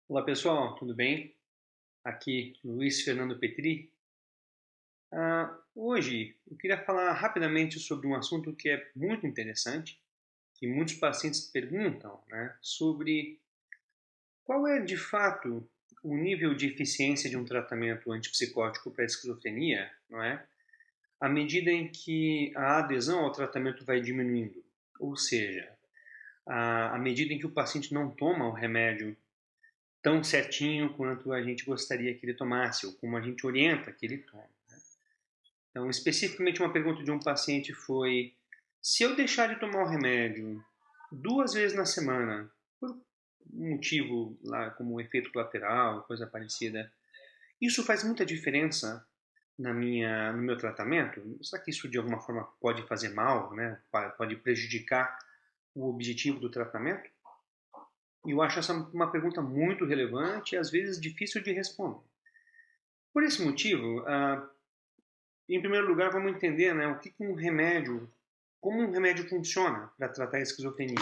Olá pessoal, tudo bem? Aqui Luiz Fernando Petri. Hoje eu queria falar rapidamente sobre um assunto que é muito interessante, que muitos pacientes perguntam, né, sobre qual é de fato o nível de eficiência de um tratamento antipsicótico para a esquizofrenia, não é? À medida em que a adesão ao tratamento vai diminuindo, ou seja, à medida em que o paciente não toma o remédio tão certinho quanto a gente gostaria que ele tomasse, ou como a gente orienta que ele tome. Então, especificamente uma pergunta de um paciente foi: se eu deixar de tomar o remédio 2 vezes na semana, por um motivo lá como um efeito colateral, coisa parecida, isso faz muita diferença no meu tratamento? Será que isso de alguma forma pode fazer mal, né? Pode prejudicar o objetivo do tratamento? E eu acho essa uma pergunta muito relevante e às vezes difícil de responder. Por esse motivo, em primeiro lugar, vamos entender, né, o que um remédio, como um remédio funciona para tratar a esquizofrenia.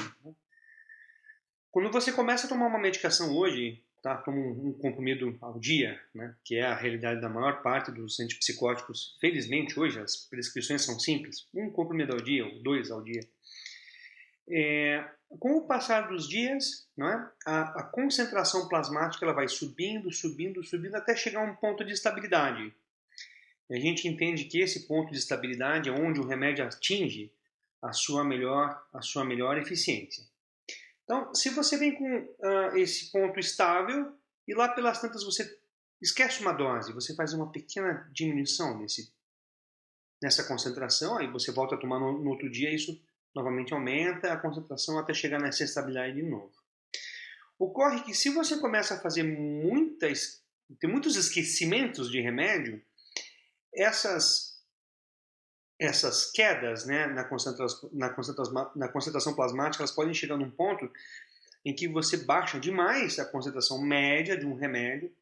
Quando você começa a tomar uma medicação hoje, tá, toma um comprimido ao dia, né, que é a realidade da maior parte dos antipsicóticos. Felizmente hoje as prescrições são simples, um comprimido ao dia ou 2 ao dia. Com o passar dos dias, né, a concentração plasmática ela vai subindo, subindo, subindo até chegar a um ponto de estabilidade. E a gente entende que esse ponto de estabilidade é onde o remédio atinge a sua melhor eficiência. Então, se você vem com esse ponto estável e lá pelas tantas você esquece uma dose, você faz uma pequena diminuição nessa concentração, aí você volta a tomar no outro dia, isso novamente aumenta a concentração até chegar nessa estabilidade de novo. Ocorre que se você começa a fazer tem muitos esquecimentos de remédio, essas quedas, né, na concentração plasmática, elas podem chegar num ponto em que você baixa demais a concentração média de um remédio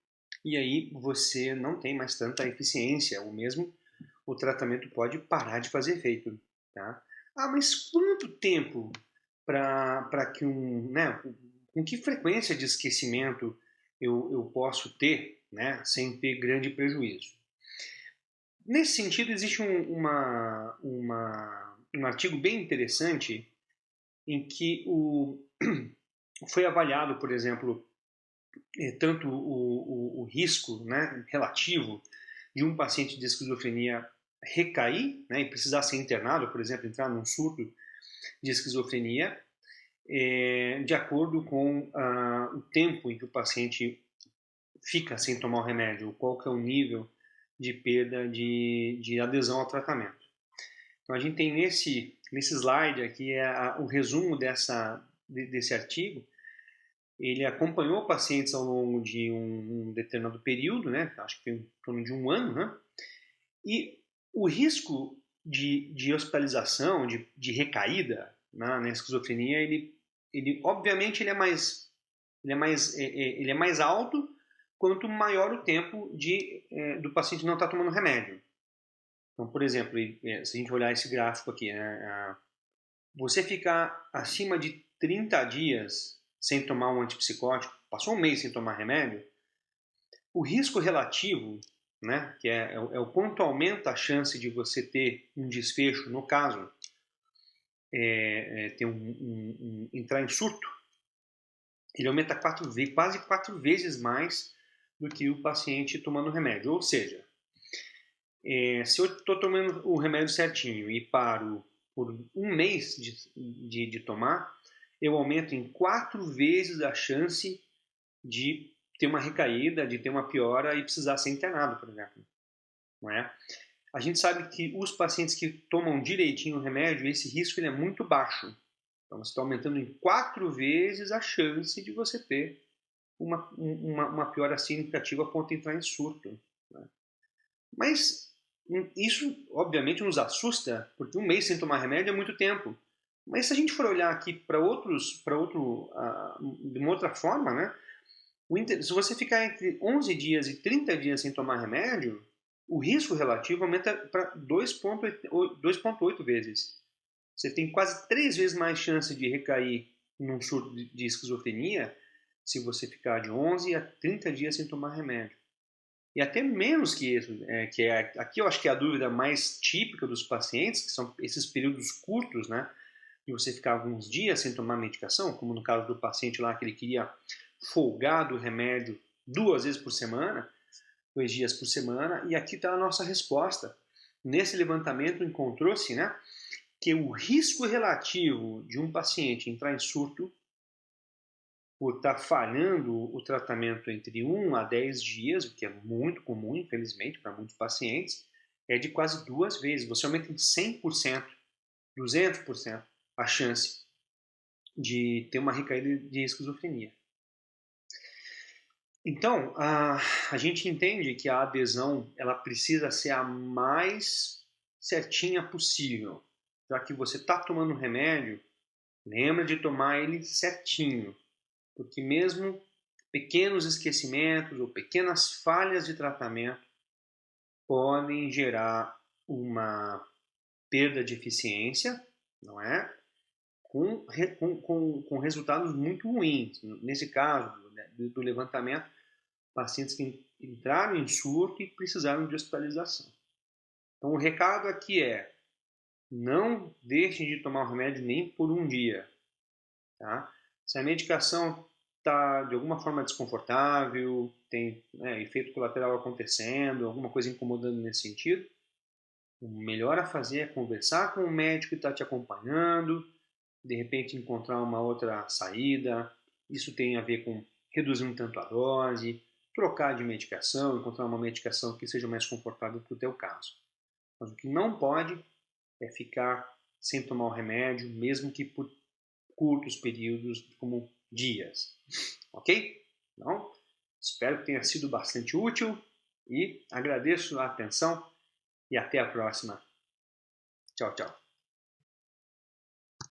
e aí você não tem mais tanta eficiência, ou mesmo o tratamento pode parar de fazer efeito. Tá? Mas quanto tempo para que né, com que frequência de esquecimento eu posso ter, né, sem ter grande prejuízo? Nesse sentido, existe um artigo bem interessante em que foi avaliado, por exemplo, tanto o risco, né, relativo de um paciente de esquizofrenia recair, né, e precisar ser internado, por exemplo, entrar num surto de esquizofrenia, de acordo com o tempo em que o paciente fica sem tomar o remédio, qual que é o nível de perda de adesão ao tratamento. Então a gente tem nesse slide aqui o resumo desse artigo. Ele acompanhou pacientes ao longo de um determinado período, né? Acho que em torno de um ano, né? E o risco de hospitalização, de recaída na esquizofrenia, ele obviamente ele é mais alto quanto maior o tempo do paciente não estar tomando remédio. Então, por exemplo, se a gente olhar esse gráfico aqui, né, você ficar acima de 30 dias sem tomar um antipsicótico, passou um mês sem tomar remédio, o risco relativo, né, que é o quanto aumenta a chance de você ter um desfecho, no caso, ter entrar em surto, ele aumenta quase 4 vezes mais do que o paciente tomando remédio. Ou seja, se eu estou tomando o remédio certinho e paro por um mês de tomar, eu aumento em 4 vezes a chance de ter uma recaída, de ter uma piora e precisar ser internado, por exemplo. Não é? A gente sabe que os pacientes que tomam direitinho o remédio, esse risco ele é muito baixo. Então você está aumentando em 4 vezes a chance de você ter uma piora significativa a ponto de entrar em surto. Né? Mas isso, obviamente, nos assusta, porque um mês sem tomar remédio é muito tempo. Mas se a gente for olhar aqui de uma outra forma, né? Se você ficar entre 11 dias e 30 dias sem tomar remédio, o risco relativo aumenta para 2,8 vezes. Você tem quase 3 vezes mais chance de recair num surto de esquizofrenia se você ficar de 11 a 30 dias sem tomar remédio. E até menos que isso, aqui eu acho que é a dúvida mais típica dos pacientes, que são esses períodos curtos, né? De você ficar alguns dias sem tomar medicação, como no caso do paciente lá que ele queria folgar do remédio 2 vezes por semana, 2 dias por semana, e aqui está a nossa resposta. Nesse levantamento encontrou-se, né, que o risco relativo de um paciente entrar em surto por estar falhando o tratamento entre 1 a 10 dias, o que é muito comum, infelizmente, para muitos pacientes, é de quase 2 vezes. Você aumenta em 100%, 200% a chance de ter uma recaída de esquizofrenia. Então, a gente entende que a adesão ela precisa ser a mais certinha possível. Já que você está tomando remédio, lembra de tomar ele certinho. Porque mesmo pequenos esquecimentos ou pequenas falhas de tratamento podem gerar uma perda de eficiência, não é? Com resultados muito ruins. Nesse caso, do levantamento, pacientes que entraram em surto e precisaram de hospitalização. Então, o recado aqui é: não deixem de tomar o remédio nem por um dia. Tá? Se a medicação está de alguma forma desconfortável, tem efeito colateral acontecendo, alguma coisa incomodando nesse sentido, o melhor a fazer é conversar com o médico que está te acompanhando, de repente encontrar uma outra saída. Isso tem a ver com reduzir um tanto a dose, trocar de medicação, encontrar uma medicação que seja mais confortável para o teu caso. Mas o que não pode é ficar sem tomar o remédio, mesmo que por curtos períodos, como dias. Ok? Então, espero que tenha sido bastante útil e agradeço a atenção e até a próxima. Tchau, tchau.